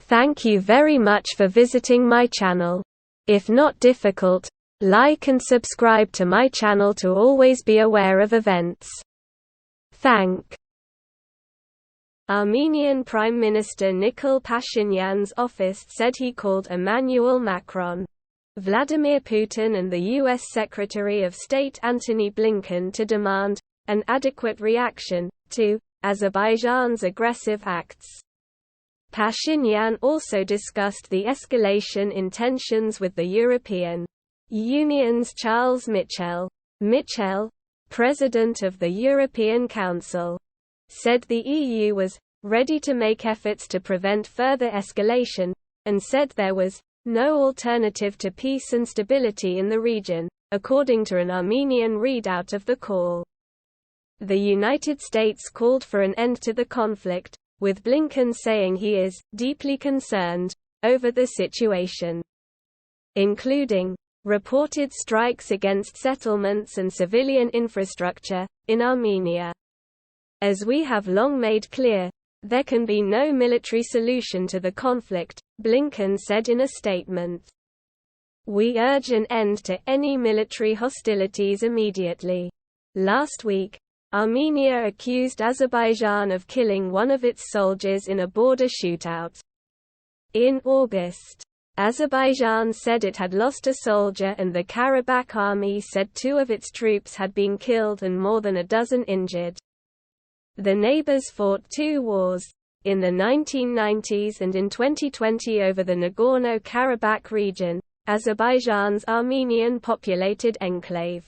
Thank you very much for visiting my channel. If not difficult, like and subscribe to my channel to always be aware of events. Thank. Armenian Prime Minister Nikol Pashinyan's office said he called Emmanuel Macron, Vladimir Putin and the U.S. Secretary of State Antony Blinken to demand an adequate reaction to Azerbaijan's aggressive acts. Pashinyan also discussed the escalation in tensions with the European Union's Charles Michel, President of the European Council, said the EU was ready to make efforts to prevent further escalation, and said there was no alternative to peace and stability in the region, according to an Armenian readout of the call. The United States called for an end to the conflict, with Blinken saying he is deeply concerned over the situation, including reported strikes against settlements and civilian infrastructure in Armenia. As we have long made clear, there can be no military solution to the conflict, Blinken said in a statement. We urge an end to any military hostilities immediately. Last week, Armenia accused Azerbaijan of killing one of its soldiers in a border shootout. In August, Azerbaijan said it had lost a soldier and the Karabakh army said 2 of its troops had been killed and more than a dozen injured. The neighbors fought 2 wars, in the 1990s and in 2020 over the Nagorno-Karabakh region, Azerbaijan's Armenian-populated enclave.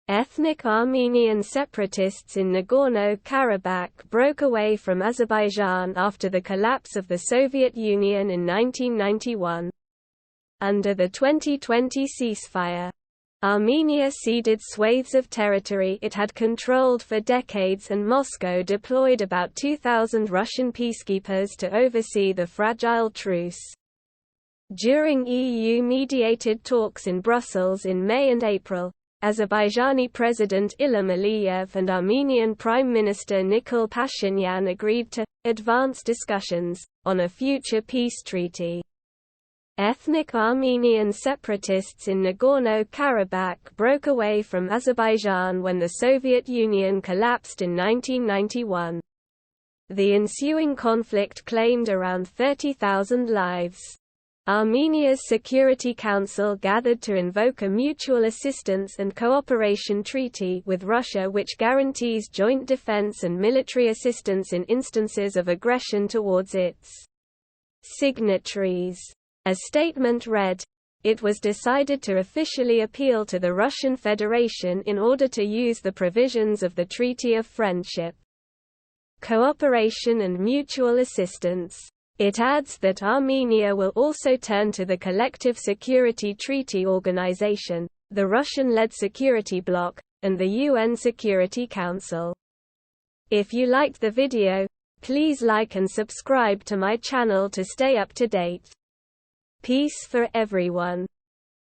Ethnic Armenian separatists in Nagorno-Karabakh broke away from Azerbaijan after the collapse of the Soviet Union in 1991. Under the 2020 ceasefire, Armenia ceded swathes of territory it had controlled for decades, and Moscow deployed about 2,000 Russian peacekeepers to oversee the fragile truce. During EU-mediated talks in Brussels in May and April, Azerbaijani President Ilham Aliyev and Armenian Prime Minister Nikol Pashinyan agreed to advance discussions on a future peace treaty. Ethnic Armenian separatists in Nagorno-Karabakh broke away from Azerbaijan when the Soviet Union collapsed in 1991. The ensuing conflict claimed around 30,000 lives. Armenia's Security Council gathered to invoke a mutual assistance and cooperation treaty with Russia which guarantees joint defense and military assistance in instances of aggression towards its signatories. A statement read, "It was decided to officially appeal to the Russian Federation in order to use the provisions of the Treaty of Friendship, Cooperation and Mutual Assistance." It adds that Armenia will also turn to the Collective Security Treaty Organization, the Russian-led security bloc, and the UN Security Council. If you liked the video, please like and subscribe to my channel to stay up to date. Peace for everyone.